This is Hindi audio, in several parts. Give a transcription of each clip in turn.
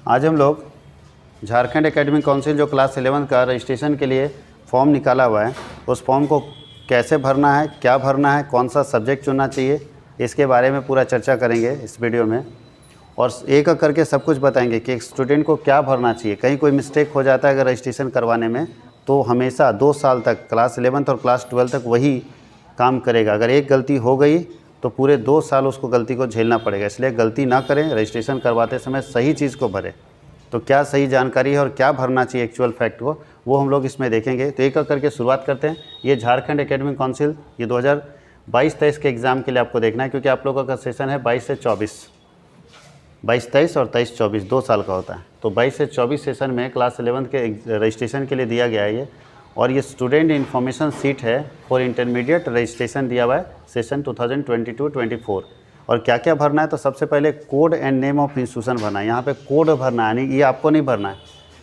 आज हम लोग झारखंड एकेडमिक काउंसिल जो क्लास 11 का रजिस्ट्रेशन के लिए फॉर्म निकाला हुआ है, उस फॉर्म को कैसे भरना है, क्या भरना है, कौन सा सब्जेक्ट चुनना चाहिए, इसके बारे में पूरा चर्चा करेंगे इस वीडियो में। और एक एक करके सब कुछ बताएंगे कि एक स्टूडेंट को क्या भरना चाहिए। कहीं कोई मिस्टेक हो जाता है अगर रजिस्ट्रेशन करवाने में, तो हमेशा 2 साल तक क्लास 11 और क्लास 12 तक वही काम करेगा। अगर एक गलती हो गई तो पूरे 2 साल उसको गलती को झेलना पड़ेगा। इसलिए गलती ना करें, रजिस्ट्रेशन करवाते समय सही चीज़ को भरें। तो क्या सही जानकारी है और क्या भरना चाहिए एक्चुअल फैक्ट को, वो हम लोग इसमें देखेंगे। तो एक एक करके शुरुआत करते हैं। ये झारखंड एकेडमिक काउंसिल, ये 2022-23 के एग्ज़ाम के लिए आपको देखना है, क्योंकि आप लोगों का सेशन है 22 से 24, 22-23 और 23-24 2 साल का होता है। तो 22 से 24 सेशन में क्लास 11 के रजिस्ट्रेशन के लिए दिया गया है ये। और ये स्टूडेंट इन्फॉर्मेशन सीट है फॉर इंटरमीडिएट रजिस्ट्रेशन दिया हुआ है सेशन 2022-24। और क्या क्या भरना है, तो सबसे पहले code and name of institution भरना है। यहाँ पे कोड भरना है, नहीं ये आपको नहीं भरना है,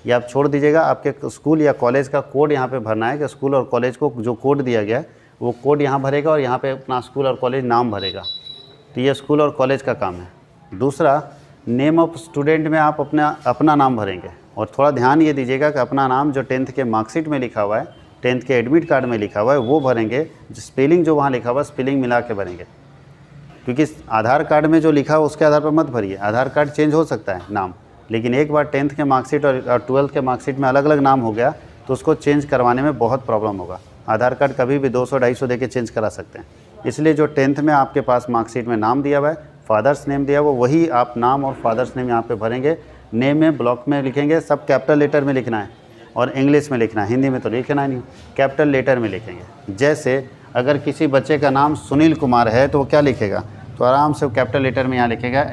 ये आप छोड़ दीजिएगा। आपके स्कूल या कॉलेज का कोड यहाँ पे भरना है कि स्कूल और कॉलेज को जो कोड दिया गया है वो कोड यहाँ भरेगा और यहाँ पे अपना स्कूल और कॉलेज नाम भरेगा। तो ये स्कूल और कॉलेज का काम है। दूसरा, नेम ऑफ स्टूडेंट में आप अपना नाम भरेंगे। और थोड़ा ध्यान ये दीजिएगा कि अपना नाम जो 10th के मार्कशीट में लिखा हुआ है, 10th के एडमिट कार्ड में लिखा हुआ है, वो भरेंगे। स्पेलिंग जो वहाँ लिखा हुआ है स्पेलिंग मिला के भरेंगे, क्योंकि आधार कार्ड में जो लिखा हो उसके आधार पर मत भरिए। आधार कार्ड चेंज हो सकता है नाम, लेकिन एक बार 10th के मार्कशीट और 12th के मार्कशीट में अलग अलग नाम हो गया तो उसको चेंज करवाने में बहुत प्रॉब्लम होगा। आधार कार्ड कभी भी 200-250 दे के चेंज करा सकते हैं। इसलिए जो 10th में आपके पास मार्कशीट में नाम दिया हुआ है, फादर्स नेम दिया हुआ, वही आप नाम और फादर्स नेम यहाँ पे भरेंगे। नेम में ब्लॉक में लिखेंगे, सब कैपिटल लेटर में लिखना है और इंग्लिश में लिखना है, हिंदी में तो लिखना नहीं, कैपिटल लेटर में लिखेंगे। जैसे अगर किसी बच्चे का नाम सुनील कुमार है तो वो क्या लिखेगा, तो आराम से वो कैपिटल लेटर में यहाँ लिखेगा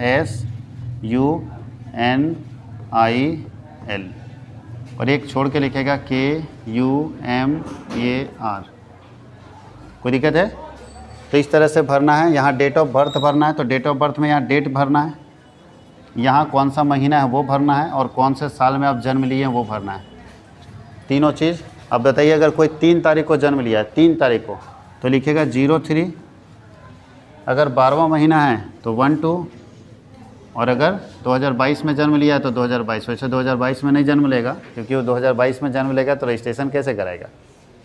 SUNIL, और एक छोड़ के लिखेगा KUMAR। कोई दिक्कत है? तो इस तरह से भरना है। यहाँ डेट ऑफ बर्थ भरना है, तो डेट ऑफ बर्थ में यहाँ डेट भरना है, यहाँ कौन सा महीना है वो भरना है, और कौन से साल में आप जन्म लिए हैं वो भरना है। तीनों चीज़। अब बताइए, अगर कोई 3 तारीख को जन्म लिया है, 3 तारीख को, तो लिखेगा 03। अगर 12वां महीना है तो 12, और अगर 2022 में जन्म लिया है तो 2022। वैसे 2022 में नहीं जन्म लेगा, क्योंकि वो 2022 में जन्म लेगा तो रजिस्ट्रेशन कैसे कराएगा।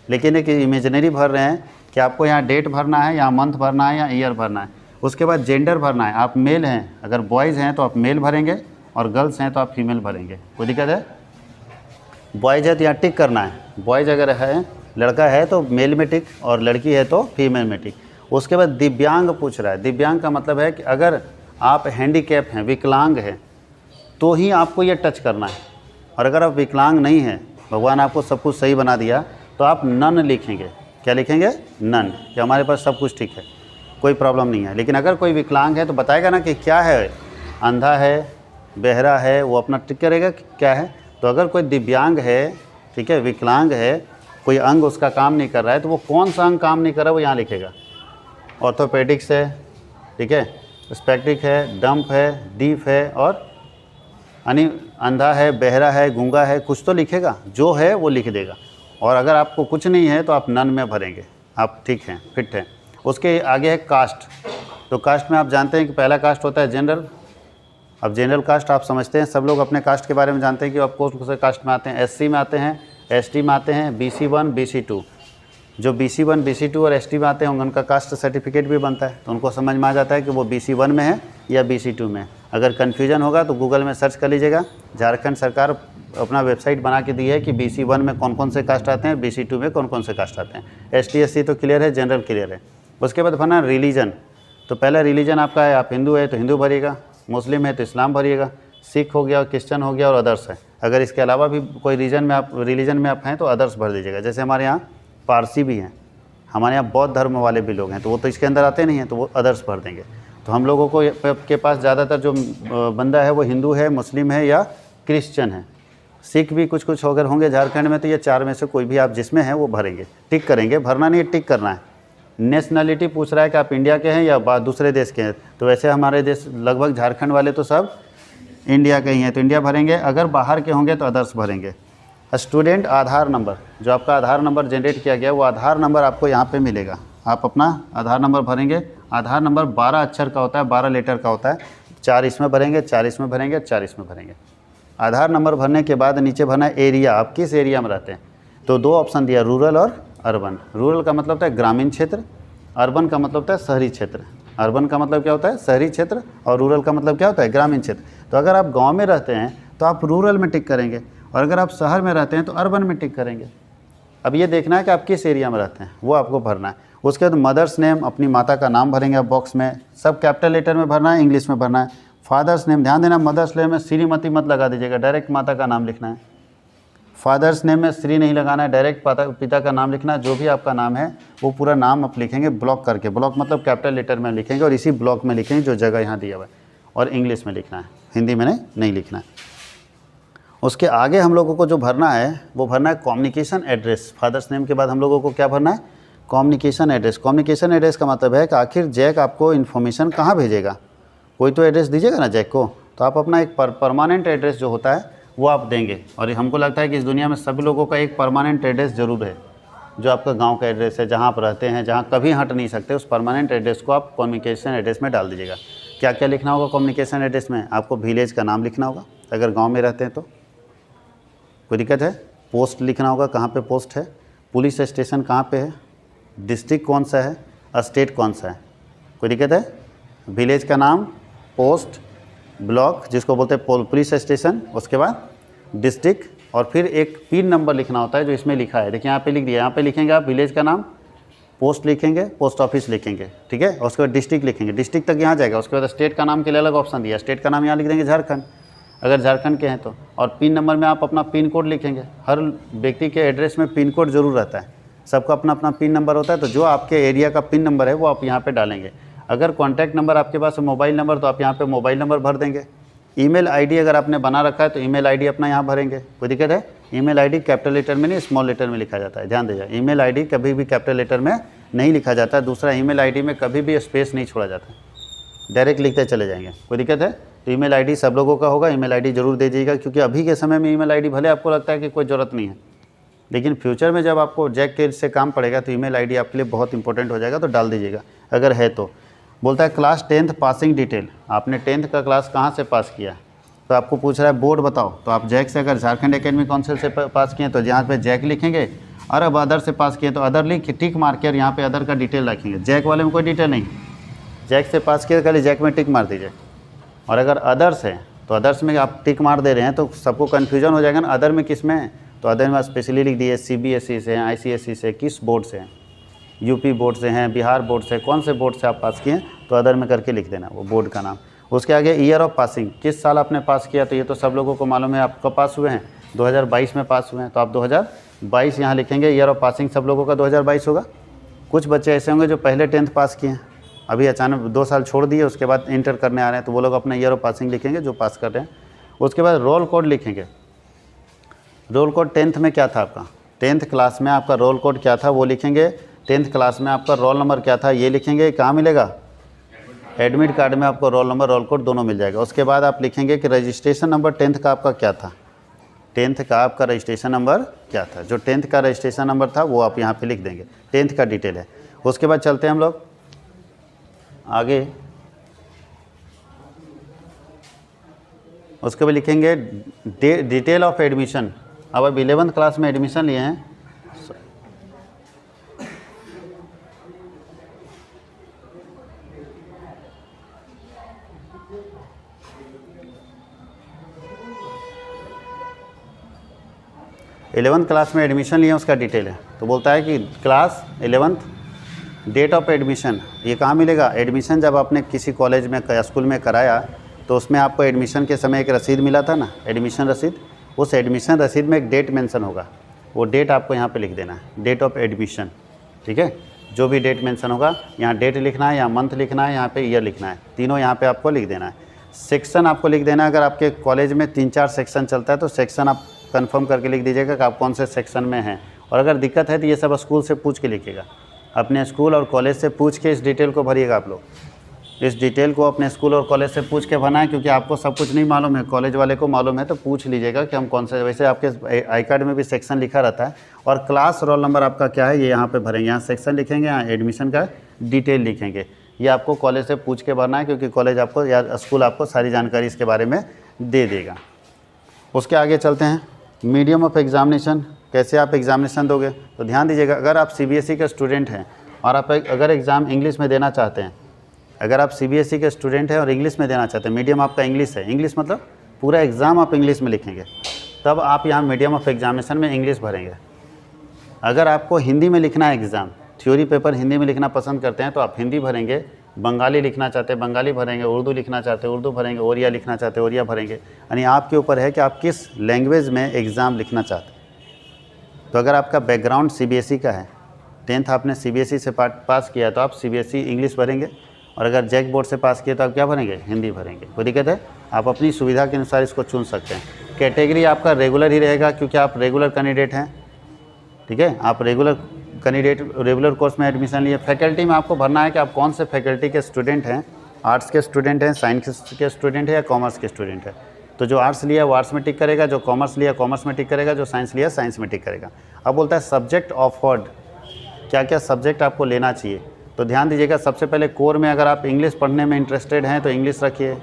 लेकिन एक इमेजिनरी भर रहे हैं कि आपको यहाँ डेट भरना है, यहाँ मंथ भरना है, या ईयर भरना है। उसके बाद जेंडर भरना है। आप मेल हैं, अगर बॉयज़ हैं तो आप मेल भरेंगे, और गर्ल्स हैं तो आप फीमेल भरेंगे। कोई दिक्कत है? बॉयज़ है तो यहाँ टिक करना है। बॉयज़ अगर है, लड़का है तो मेल में टिक, और लड़की है तो फीमेल में टिक। उसके बाद दिव्यांग पूछ रहा है। दिव्यांग का मतलब है कि अगर आप हैंडीकैप हैं, विकलांग हैं, तो ही आपको ये टच करना है। और अगर आप विकलांग नहीं हैं, भगवान आपको सब कुछ सही बना दिया, तो आप नन लिखेंगे। क्या लिखेंगे? नन, कि हमारे पास सब कुछ ठीक है, कोई प्रॉब्लम नहीं है। लेकिन अगर कोई विकलांग है तो बताएगा ना कि क्या है, अंधा है, बहरा है, वो अपना टिक करेगा कि क्या है। तो अगर कोई दिव्यांग है, ठीक है, विकलांग है, कोई अंग उसका काम नहीं कर रहा है, तो वो कौन सा अंग काम नहीं कर रहा है वो यहाँ लिखेगा। ऑर्थोपेडिक्स है, ठीक है, स्पेक्टिक है, डंप है, डीफ है, और यानी अंधा है, बहरा है, गूंगा है, कुछ तो लिखेगा, जो है वो लिख देगा। और अगर आपको कुछ नहीं है तो आप नन में भरेंगे, आप ठीक हैं, फिट हैं। उसके आगे है कास्ट। तो कास्ट में आप जानते हैं कि पहला कास्ट होता है जनरल। अब जनरल कास्ट आप समझते हैं, सब लोग अपने कास्ट के बारे में जानते हैं कि आप कौन से कास्ट में आते हैं। SC में आते हैं, ST में आते हैं, BC1 BC2। जो BC1 BC2 और ST में आते हैं उनका कास्ट सर्टिफिकेट भी बनता है, तो उनको समझ में आ जाता है कि वो BC1 में है या BC2 में है। अगर कन्फ्यूजन होगा तो गूगल में सर्च कर लीजिएगा। झारखंड सरकार अपना वेबसाइट बना के दी है कि BC1 में कौन कौन से कास्ट आते हैं, BC2 में कौन कौन से कास्ट आते हैं। ST SC तो क्लियर है, जनरल क्लियर है। उसके बाद भरना रिलीजन। तो पहला रिलीजन आपका है, आप हिंदू है तो हिंदू भरिएगा, मुस्लिम है तो इस्लाम भरिएगा, सिख हो गया, और क्रिश्चन हो गया, और अदर्स है। अगर इसके अलावा भी कोई रिलीजन में आप हैं तो अदर्स भर दीजिएगा। जैसे हमारे यहाँ पारसी भी हैं, हमारे यहाँ बौद्ध धर्म वाले भी लोग हैं, तो वो तो इसके अंदर आते नहीं हैं, तो वो अदर्स भर देंगे। तो हम लोगों को के पास ज़्यादातर जो बंदा है वो हिंदू है, मुस्लिम है, या क्रिश्चियन है। सिख भी कुछ अगर होंगे झारखंड में, तो ये 4 में से कोई भी आप जिसमें हैं वो भरेंगे, टिक करेंगे। भरना नहीं है, टिक करना है। नेशनलिटी पूछ रहा है कि आप इंडिया के हैं या दूसरे देश के हैं, तो वैसे हमारे देश लगभग झारखंड वाले तो सब इंडिया के ही हैं, तो इंडिया भरेंगे। अगर बाहर के होंगे तो अदर्स भरेंगे। स्टूडेंट आधार नंबर, जो आपका आधार नंबर जनरेट किया गया वो आधार नंबर आपको यहाँ पे मिलेगा। आप अपना आधार नंबर भरेंगे। आधार नंबर 12 अक्षर का होता है, 12 लेटर का होता है। 4 इसमें भरेंगे, 4 इसमें भरेंगे, 4 इसमें भरेंगे। आधार नंबर भरने के बाद नीचे भरना है एरिया, आप किस एरिया में रहते हैं। तो 2 ऑप्शन दिया, रूरल और अर्बन। रूरल का मतलब होता है ग्रामीण क्षेत्र, अर्बन का मतलब होता है शहरी क्षेत्र। अर्बन का मतलब क्या होता है, शहरी क्षेत्र, और रूरल का मतलब क्या होता है, ग्रामीण क्षेत्र। तो अगर आप गाँव में रहते हैं तो आप रूरल में टिक करेंगे, और अगर आप शहर में रहते हैं तो अर्बन में टिक करेंगे। अब ये देखना है कि आप किस एरिया में रहते हैं, वो आपको भरना है। उसके बाद मदर्स नेम, अपनी माता का नाम भरेंगे आप बॉक्स में, सब कैपिटल लेटर में भरना है, इंग्लिश में भरना है। फादर्स नेम, ध्यान देना मदर्स नेम में श्रीमती मत लगा दीजिएगा, डायरेक्ट माता का नाम लिखना है। फादर्स नेम में श्री नहीं लगाना है, डायरेक्ट पिता का नाम लिखना है। जो भी आपका नाम है वो पूरा नाम आप लिखेंगे ब्लॉक करके, ब्लॉक मतलब कैपिटल लेटर में लिखेंगे, और इसी ब्लॉक में लिखेंगे जो जगह यहाँ दिया हुआ है, और इंग्लिश में लिखना है, हिंदी में नहीं लिखना है। उसके आगे हम लोगों को जो भरना है वो भरना है कम्युनिकेशन एड्रेस। फादर्स नेम के बाद हम लोगों को क्या भरना है, कम्युनिकेशन एड्रेस। कम्युनिकेशन एड्रेस का मतलब है कि आखिर जैक आपको इन्फॉर्मेशन कहाँ भेजेगा, कोई तो एड्रेस दीजिएगा ना जैक को, तो आप अपना एक परमानेंट एड्रेस जो होता है वो आप देंगे। और हमको लगता है कि इस दुनिया में सभी लोगों का एक परमानेंट एड्रेस ज़रूर है, जो आपका गांव का एड्रेस है, जहां आप रहते हैं, जहां कभी हट नहीं सकते, उस परमानेंट एड्रेस को आप कम्युनिकेशन एड्रेस में डाल दीजिएगा। क्या क्या लिखना होगा कम्युनिकेशन एड्रेस में, आपको विलेज का नाम लिखना होगा अगर गाँव में रहते हैं तो, कोई दिक्कत है। पोस्ट लिखना होगा, कहाँ पे पोस्ट है, पुलिस स्टेशन कहाँ पे है, डिस्ट्रिक्ट कौन सा है, स्टेट कौन सा है, कोई दिक्कत है। विलेज का नाम, पोस्ट, ब्लॉक जिसको बोलते हैं पुलिस स्टेशन, उसके बाद डिस्ट्रिक्ट, और फिर एक पिन नंबर लिखना होता है जो इसमें लिखा है, देखिए यहाँ पे लिख दिया। यहाँ पे लिखेंगे आप विलेज का नाम, पोस्ट लिखेंगे, पोस्ट ऑफिस लिखेंगे, ठीक है। और उसके बाद डिस्ट्रिक्ट लिखेंगे, डिस्ट्रिक्ट तक यहाँ जाएगा। उसके बाद स्टेट का नाम के लिए अलग ऑप्शन दिया, स्टेट का नाम यहाँ लिख देंगे झारखंड, अगर झारखंड के हैं तो। और पिन नंबर में आप अपना पिन कोड लिखेंगे। हर व्यक्ति के एड्रेस में पिन कोड जरूर रहता है, सबका अपना अपना पिन नंबर होता है, तो जो आपके एरिया का पिन नंबर है वो आप यहाँ पे डालेंगे। अगर कॉन्टैक्ट नंबर आपके पास है, मोबाइल नंबर, तो आप यहाँ पे मोबाइल नंबर भर देंगे। ईमेल आईडी अगर आपने बना रखा है तो ईमेल आईडी अपना यहाँ भरेंगे, कोई दिक्कत है। ईमेल आईडी कैपिटल लेटर में नहीं, स्मॉल लेटर में लिखा जाता है, ध्यान दीजिए। ईमेल आईडी कभी भी कैपिटल लेटर में नहीं लिखा जाता है। दूसरा, ईमेल आईडी में कभी भी स्पेस नहीं छोड़ा जाता, डायरेक्ट लिखते चले जाएंगे, कोई दिक्कत है। तो ईमेल आईडी सब लोगों का होगा, ईमेल आईडी जरूर दे दीजिएगा, क्योंकि अभी के समय में ईमेल आईडी भले आपको लगता है कि कोई ज़रूरत नहीं है, लेकिन फ्यूचर में जब आपको जैक के से काम पड़ेगा तो ईमेल आईडी आपके लिए बहुत इंपॉर्टेंट हो जाएगा, तो डाल दीजिएगा अगर है तो। बोलता है क्लास 10th पासिंग डिटेल, आपने 10th का क्लास कहाँ से पास किया, तो आपको पूछ रहा है बोर्ड बताओ, तो आप जैक से, अगर झारखंड एकेडमिक काउंसिल से पास किए तो यहाँ पे जैक लिखेंगे, और अब अदर से पास किए तो अदर लिख टिक मार के, और यहाँ पे अदर का डिटेल रखेंगे। जैक वाले में कोई डिटेल नहीं, जैक से पास किए खाली जैक में टिक मार दीजिए। और अगर अदर्स है तो अदर्स में आप टिक मार दे रहे हैं तो सबको कन्फ्यूजन हो जाएगा ना, अदर में किस में है, तो अदर में स्पेशली लिख दिए CBSE से हैं, ICSE से, किस बोर्ड से हैं, यूपी बोर्ड से हैं, बिहार बोर्ड से, कौन से बोर्ड से आप पास किए, तो अदर में करके लिख देना वो बोर्ड का नाम। उसके आगे ईयर ऑफ पासिंग, किस साल आपने पास किया, तो ये तो सब लोगों को मालूम है, आप कब पास हुए हैं, 2022 में पास हुए हैं, तो आप 2022 यहाँ लिखेंगे। ईयर ऑफ पासिंग सब लोगों का 2022 होगा। कुछ बच्चे ऐसे होंगे जो पहले 10th पास किए हैं, अभी अचानक 2 साल छोड़ दिए, उसके बाद इंटर करने आ रहे हैं, तो वो लोग अपना ईयर ऑफ पासिंग लिखेंगे जो पास कर रहे हैं। उसके बाद रोल कोड लिखेंगे। रोल कोड 10th में क्या था आपका, 10th क्लास में आपका रोल कोड क्या था वो लिखेंगे। 10th क्लास में आपका रोल नंबर क्या था ये लिखेंगे। कहाँ मिलेगा, एडमिट कार्ड में आपको रोल नंबर रोल कोड दोनों मिल जाएगा। उसके बाद आप लिखेंगे कि रजिस्ट्रेशन नंबर 10th का आपका क्या था, 10th का आपका रजिस्ट्रेशन नंबर क्या था। जो 10th का रजिस्ट्रेशन नंबर था वो आप यहाँ पे लिख देंगे, 10th का डिटेल है। उसके बाद चलते हैं हम लोग आगे। उसके बाद लिखेंगे डिटेल ऑफ एडमिशन। अब 11th क्लास में एडमिशन लिए हैं, इलेवंथ क्लास में एडमिशन लिए, उसका डिटेल है। तो बोलता है कि class 11th date of admission, ये कहाँ मिलेगा, एडमिशन जब आपने किसी कॉलेज में स्कूल में कराया तो उसमें आपको एडमिशन के समय एक रसीद मिला था ना, एडमिशन रसीद। उस एडमिशन रसीद में एक डेट मेंशन होगा, वो डेट आपको यहाँ पे लिख देना है, डेट ऑफ एडमिशन, ठीक है। जो भी डेट मेंशन होगा, यहाँ डेट लिखना है, यहाँ मंथ लिखना है, यहाँ पे ईयर लिखना है, तीनों यहाँ पे आपको लिख देना है। सेक्शन आपको लिख देना है, अगर आपके कॉलेज में 3-4 सेक्शन चलता है तो सेक्शन आप कंफर्म करके लिख दीजिएगा कि आप कौन से सेक्शन में हैं। और अगर दिक्कत है तो ये सब स्कूल से पूछ के लिखिएगा, अपने स्कूल और कॉलेज से पूछ के इस डिटेल को भरिएगा। आप लोग इस डिटेल को अपने स्कूल और कॉलेज से पूछ के भरना है, क्योंकि आपको सब कुछ नहीं मालूम है, कॉलेज वाले को मालूम है, तो पूछ लीजिएगा कि हम कौन से। वैसे आपके आई कार्ड में भी सेक्शन लिखा रहता है, और क्लास रोल नंबर आपका क्या है ये यहाँ पे भरेंगे, यहाँ सेक्शन लिखेंगे, यहाँ एडमिशन का डिटेल लिखेंगे। ये आपको कॉलेज से पूछ के भरना है, क्योंकि कॉलेज आपको या स्कूल आपको सारी जानकारी इसके बारे में दे देगा। उसके आगे चलते हैं, मीडियम ऑफ एग्जामिनेशन, कैसे आप एग्जामिनेशन दोगे। तो ध्यान दीजिएगा, अगर आप सीबीएसई के स्टूडेंट हैं और आप अगर एग्ज़ाम इंग्लिश में देना चाहते हैं, अगर आप सीबीएसई के स्टूडेंट हैं और इंग्लिश में देना चाहते हैं, मीडियम आपका इंग्लिश है, इंग्लिश मतलब पूरा एग्ज़ाम आप इंग्लिश में लिखेंगे, तब आप यहाँ मीडियम ऑफ एग्जामिनेशन में इंग्लिश भरेंगे। अगर आपको हिंदी में लिखना है एग्ज़ाम, थ्योरी पेपर हिंदी में लिखना पसंद करते हैं तो आप हिंदी भरेंगे, बंगाली लिखना चाहते हैं बंगाली भरेंगे, उर्दू लिखना चाहते हैं उर्दू भरेंगे, ओरिया लिखना चाहते हैं ओरिया भरेंगे। यानी आपके ऊपर है कि आप किस लैंग्वेज में एग्ज़ाम लिखना चाहते हैं। तो अगर आपका बैकग्राउंड सीबीएसई का है, 10th आपने सीबीएसई से पास किया तो आप सीबीएसई इंग्लिश भरेंगे, और अगर जैक बोर्ड से पास किया तो आप क्या भरेंगे, हिंदी भरेंगे। कोई दिक्कत है, आप अपनी सुविधा के अनुसार इसको चुन सकते हैं। कैटेगरी आपका रेगुलर ही रहेगा क्योंकि आप रेगुलर कैंडिडेट हैं, ठीक है, आप रेगुलर कैंडिडेट रेगुलर कोर्स में एडमिशन लिए। फैकल्टी में आपको भरना है कि आप कौन से फैकल्टी के स्टूडेंट हैं, आर्ट्स के स्टूडेंट हैं, साइंस के स्टूडेंट हैं या कॉमर्स के स्टूडेंट हैं। तो जो आर्ट्स लिया वो आर्ट्स में टिक करेगा, जो कॉमर्स लिया कॉमर्स में टिक करेगा, जो साइंस लिया साइंस में टिक करेगा। अब बोलता है सब्जेक्ट ऑफर्ड, क्या क्या सब्जेक्ट आपको लेना चाहिए। तो ध्यान दीजिएगा, सबसे पहले कोर में अगर आप इंग्लिश पढ़ने में इंटरेस्टेड हैं तो इंग्लिश रखिए,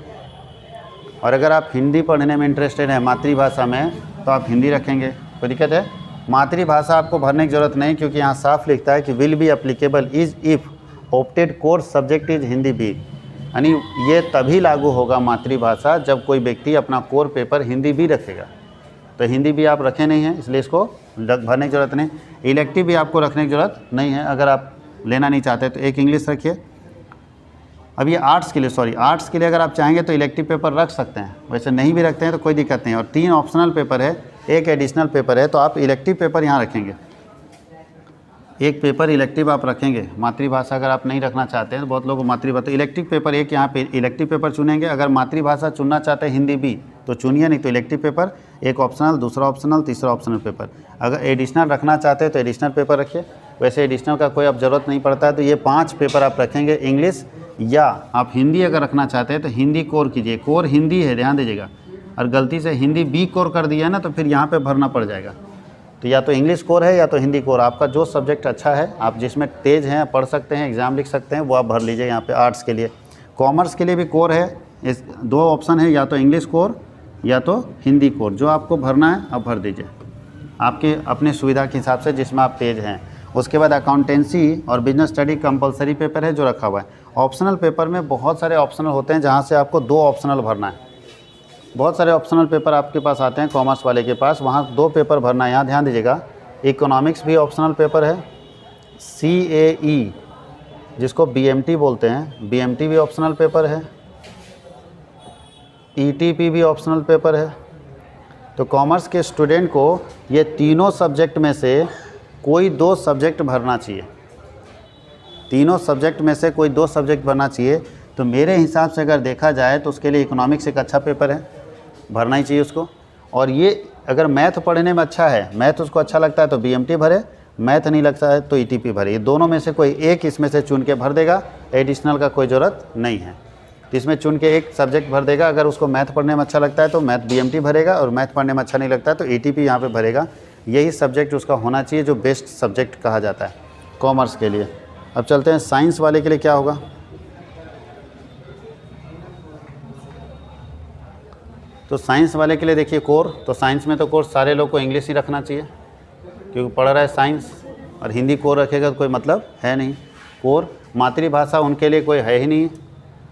और अगर आप हिंदी पढ़ने में इंटरेस्टेड हैं मातृभाषा में तो आप हिंदी रखेंगे। कोई दिक्कत है, मातृभाषा आपको भरने की ज़रूरत नहीं क्योंकि यहाँ साफ लिखता है कि will be applicable is if opted course subject is Hindi भी, यानी ये तभी लागू होगा मातृभाषा जब कोई व्यक्ति अपना कोर पेपर हिंदी भी रखेगा। तो हिंदी भी आप रखे नहीं हैं इसलिए इसको भरने की ज़रूरत नहीं। इलेक्टिव भी आपको रखने की ज़रूरत नहीं है, अगर आप लेना नहीं चाहते तो एक इंग्लिश रखिए। अब ये आर्ट्स के लिए आर्ट्स के लिए अगर आप चाहेंगे तो इलेक्टिव पेपर रख सकते हैं, वैसे नहीं भी रखते हैं तो कोई दिक्कत नहीं। और 3 ऑप्शनल पेपर है, एक एडिशनल पेपर है, तो आप इलेक्टिव पेपर यहाँ रखेंगे, एक पेपर इलेक्टिव आप रखेंगे। मातृभाषा अगर आप नहीं रखना चाहते हैं तो बहुत लोग मातृभाषा इलेक्टिव पेपर एक यहाँ पे इलेक्टिव पेपर चुनेंगे। अगर मातृभाषा चुनना चाहते हैं हिंदी भी तो चुनिए, नहीं तो इलेक्टिव पेपर एक ऑप्शनल, दूसरा ऑप्शनल, तीसरा ऑप्शनल पेपर। अगर एडिशनल रखना चाहते हैं तो एडिशनल पेपर रखिए, वैसे एडिशनल का कोई अब ज़रूरत नहीं पड़ता है। तो ये 5 पेपर आप रखेंगे इंग्लिश, या आप हिंदी अगर रखना चाहते हैं तो हिंदी कोर कीजिए। कोर हिंदी है, ध्यान दीजिएगा, और गलती से हिंदी बी कोर कर दिया है ना तो फिर यहाँ पे भरना पड़ जाएगा। तो या तो इंग्लिश कोर है या तो हिंदी कोर, आपका जो सब्जेक्ट अच्छा है, आप जिसमें तेज़ हैं, पढ़ सकते हैं, एग्ज़ाम लिख सकते हैं, वो आप भर लीजिए यहाँ पे। आर्ट्स के लिए, कॉमर्स के लिए भी कोर है, इस 2 ऑप्शन है, या तो इंग्लिश कोर या तो हिंदी कोर। जो आपको भरना है आप भर दीजिए आपके अपने सुविधा के हिसाब से जिसमें आप तेज़ हैं। उसके बाद अकाउंटेंसी और बिजनेस स्टडी कंपलसरी पेपर है जो रखा हुआ है। ऑप्शनल पेपर में बहुत सारे ऑप्शनल होते हैं जहाँ से आपको 2 ऑप्शनल भरना है। बहुत सारे ऑप्शनल पेपर आपके पास आते हैं कॉमर्स वाले के पास, वहाँ 2 पेपर भरना है। यहाँ ध्यान दीजिएगा, इकोनॉमिक्स भी ऑप्शनल पेपर है, CAE जिसको BMT बोलते हैं, BMT भी ऑप्शनल पेपर है, ETP भी ऑप्शनल पेपर है। तो कॉमर्स के स्टूडेंट को ये तीनों सब्जेक्ट में से कोई 2 सब्जेक्ट भरना चाहिए, तीनों सब्जेक्ट में से कोई 2 सब्जेक्ट भरना चाहिए। तो मेरे हिसाब से अगर देखा जाए तो उसके लिए इकोनॉमिक्स एक अच्छा पेपर है, भरना ही चाहिए उसको। और ये अगर मैथ पढ़ने में अच्छा है, मैथ उसको अच्छा लगता है तो BMT भरे, मैथ नहीं लगता है तो ETP भरे। ये दोनों में से कोई एक इसमें से चुन के भर देगा, एडिशनल का कोई ज़रूरत नहीं है। तो इसमें चुन के एक सब्जेक्ट भर देगा। अगर उसको मैथ पढ़ने में अच्छा लगता है तो मैथ BMT भरेगा, और मैथ पढ़ने में अच्छा नहीं लगता है तो ETP यहाँ पे भरेगा। यही सब्जेक्ट उसका होना चाहिए जो बेस्ट सब्जेक्ट कहा जाता है कॉमर्स के लिए। अब चलते हैं साइंस वाले के लिए क्या होगा। तो साइंस वाले के लिए देखिए कोर, तो साइंस में तो कोर्स सारे लोग को इंग्लिश ही रखना चाहिए क्योंकि पढ़ रहा है साइंस, और हिंदी कोर रखेगा तो कोई मतलब है नहीं। कोर मातृभाषा उनके लिए कोई है ही नहीं।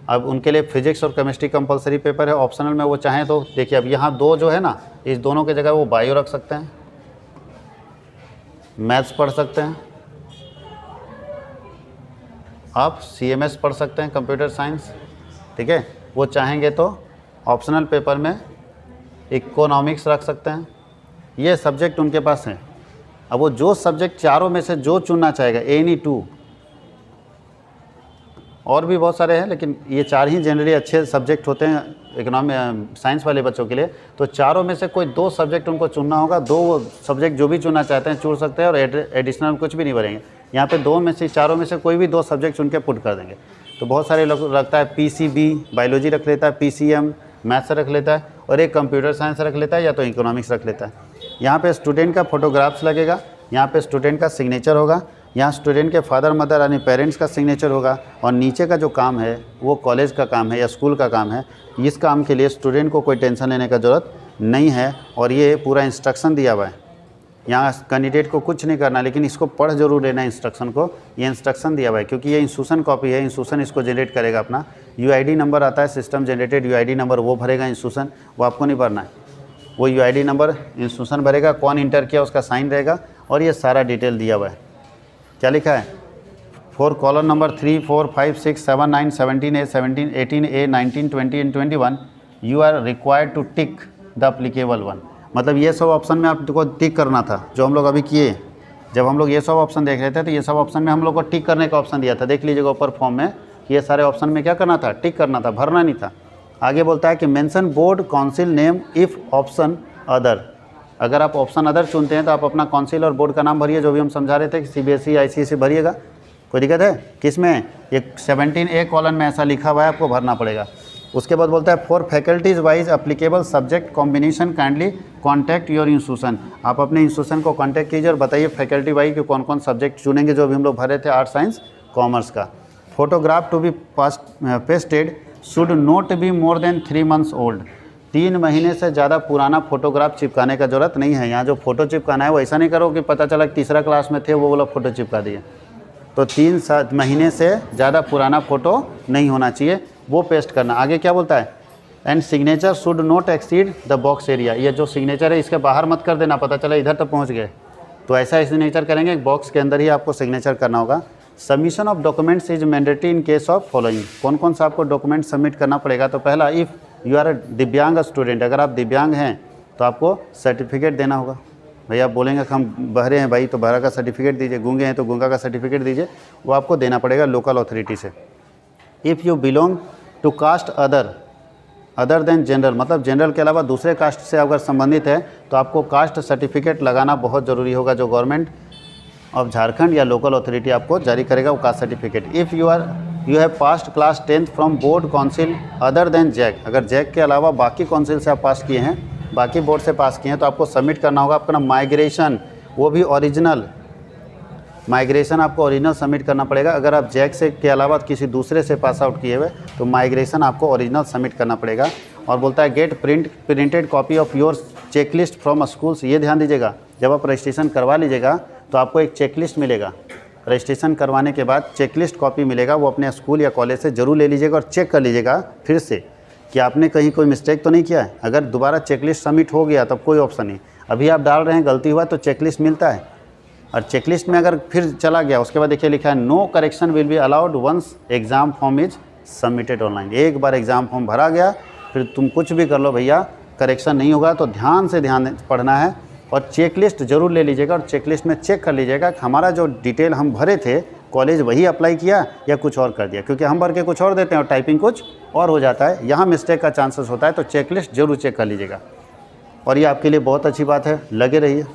अब उनके लिए फिजिक्स और केमिस्ट्री कंपलसरी पेपर है, ऑप्शनल में वो चाहें तो देखिए, अब यहाँ 2 जो है ना, इस दोनों की जगह वो बायो रख सकते हैं, मैथ्स पढ़ सकते हैं, आप CMS पढ़ सकते हैं, कंप्यूटर साइंस, ठीक है। वो चाहेंगे तो ऑप्शनल पेपर में इकोनॉमिक्स रख सकते हैं। ये सब्जेक्ट उनके पास हैं। अब वो जो सब्जेक्ट चारों में से जो चुनना चाहेगा, एनी 2, और भी बहुत सारे हैं लेकिन ये 4 ही जनरली अच्छे सब्जेक्ट होते हैं साइंस वाले बच्चों के लिए। तो चारों में से कोई 2 सब्जेक्ट उनको चुनना होगा। 2 सब्जेक्ट जो भी चुनना चाहते हैं चुन सकते हैं, और एडिशनल कुछ भी नहीं भरेंगे। यहाँ पे 2 में से चारों में से कोई भी 2 सब्जेक्ट चुन के पुट कर देंगे। तो बहुत सारे लोग रखता है PCB, बायोलॉजी रख लेता है, PCM मैथ्स रख लेता है, और एक कंप्यूटर साइंस रख लेता है, या तो इकोनॉमिक्स रख लेता है। यहाँ पे स्टूडेंट का फोटोग्राफ्स लगेगा, यहाँ पे स्टूडेंट का सिग्नेचर होगा, यहाँ स्टूडेंट के फादर मदर यानी पेरेंट्स का सिग्नेचर होगा, और नीचे का जो काम है वो कॉलेज का काम है या स्कूल का काम है। इस काम के लिए स्टूडेंट को कोई टेंशन लेने का ज़रूरत नहीं है और ये पूरा इंस्ट्रक्शन दिया हुआ है। यहाँ कैंडिडेट को कुछ नहीं करना, लेकिन इसको पढ़ जरूर लेना इंस्ट्रक्शन को। ये इंस्ट्रक्शन दिया हुआ है क्योंकि ये इंस्टीट्यूशन कॉपी है, इंस्टीट्यूशन इसको जनरेट करेगा अपना। यूआईडी नंबर आता है, सिस्टम जनरेटेड यूआईडी नंबर, वो भरेगा इंस्टीट्यूशन, वो आपको नहीं भरना है। वो यूआईडी नंबर इंस्टीट्यूशन भरेगा, कौन इंटर किया उसका साइन रहेगा, और ये सारा डिटेल दिया हुआ है। क्या लिखा है? 4 column number 3, 4, 5, 6, 7, 9, 17A, 17, 18A, 19, 20 and 21 you are required to tick the applicable one. मतलब ये सब ऑप्शन में आपको टिक करना था, जो हम लोग अभी किए। जब हम लोग ये सब ऑप्शन देख रहे थे तो ये सब ऑप्शन में हम लोग को टिक करने का ऑप्शन दिया था। देख लीजिएगा ऊपर फॉर्म में, ये सारे ऑप्शन में क्या करना था? टिक करना था, भरना नहीं था। आगे बोलता है कि mention board council name if option other. अगर आप ऑप्शन अदर चुनते हैं तो आप अपना काउंसिल और बोर्ड का नाम भरिए, जो भी हम समझा रहे थे कि CBSE ICSE भरिएगा। कोई दिक्कत है? किस में? ये 17A कॉलन में ऐसा लिखा हुआ है, आपको भरना पड़ेगा। उसके बाद बोलता है for faculties wise applicable subject combination kindly contact your institution. आप अपने इंस्टीट्यूशन को कॉन्टैक्ट कीजिए और बताइए फैकल्टी वाइज कि कौन कौन सब्जेक्ट चुनेंगे, जो भी हम लोग भरे थे आर्ट साइंस कॉमर्स का। Photograph to be pasted should not be more than 3 months old. 3 महीने से ज़्यादा पुराना फोटोग्राफ चिपकाने का जरूरत नहीं है। यहाँ जो फ़ोटो चिपकाना है वो ऐसा नहीं करो कि पता चला कि तीसरा क्लास में थे वो वाला फ़ोटो चिपका दिए। तो 3 महीने से ज़्यादा पुराना फ़ोटो नहीं होना चाहिए, वो पेस्ट करना। आगे क्या बोलता है? And signature should not exceed the box area. ये जो सिग्नेचर है इसके बाहर मत कर देना, पता चला इधर तक पहुँच गए। तो ऐसा सिग्नेचर करेंगे, बॉक्स के अंदर ही आपको सिग्नेचर करना होगा। Submission of documents is mandatory in case of following. कौन कौन सा आपको डॉक्यूमेंट सबमिट करना पड़ेगा? तो पहला, इफ़ यू आर दिव्यांग स्टूडेंट, अगर आप दिव्यांग हैं तो आपको सर्टिफिकेट देना होगा। भैया आप बोलेंगे कि हम बहरे हैं भाई, तो बहरा का सर्टिफिकेट दीजिए, गूंगे हैं तो गूंगा का सर्टिफिकेट दीजिए, वो आपको देना पड़ेगा लोकल अथॉरिटी से। If you belong to caste other than general, मतलब जनरल के अलावा दूसरे कास्ट से अगर संबंधित है तो आपको कास्ट सर्टिफिकेट लगाना बहुत ज़रूरी होगा, जो गवर्नमेंट ऑफ झारखंड या लोकल अथॉरिटी आपको जारी करेगा वो caste certificate. If you have passed class 10th from board council other than JAC, अगर जैक के अलावा बाकी काउंसिल से आप पास किए हैं, बाकी बोर्ड से पास किए हैं, तो आपको सबमिट करना होगा अपना माइग्रेशन, वो भी ओरिजिनल माइग्रेशन आपको ओरिजिनल सबमिट करना पड़ेगा। अगर आप जैक से के अलावा किसी दूसरे से पास आउट किए हुए तो माइग्रेशन आपको ओरिजिनल सबमिट करना पड़ेगा। और बोलता है get printed copy of your checklist from schools. ये ध्यान दीजिएगा, जब आप रजिस्ट्रेशन करवा लीजिएगा तो आपको एक चेकलिस्ट मिलेगा। रजिस्ट्रेशन करवाने के बाद चेकलिस्ट कॉपी मिलेगा, वो अपने स्कूल या कॉलेज से ज़रूर ले लीजिएगा और चेक कर लीजिएगा फिर से कि आपने कहीं कोई मिस्टेक तो नहीं किया है। अगर दोबारा चेकलिस्ट सबमिट हो गया तब कोई ऑप्शन नहीं, अभी आप डाल रहे हैं गलती हुआ तो चेकलिस्ट मिलता है। और चेकलिस्ट में अगर फिर चला गया उसके बाद देखिए लिखा है no correction will be allowed once exam form is submitted online. एक बार एग्ज़ाम फॉर्म भरा गया फिर तुम कुछ भी कर लो भैया, करेक्शन नहीं होगा। तो ध्यान से पढ़ना है और चेकलिस्ट ज़रूर ले लीजिएगा और चेकलिस्ट में चेक कर लीजिएगा कि हमारा जो डिटेल हम भरे थे कॉलेज वही अप्लाई किया या कुछ और कर दिया, क्योंकि हम भर के कुछ और देते हैं और टाइपिंग कुछ और हो जाता है, यहाँ मिस्टेक का चांसेस होता है। तो चेकलिस्ट ज़रूर चेक कर लीजिएगा और ये आपके लिए बहुत अच्छी बात है, लगे रहिए।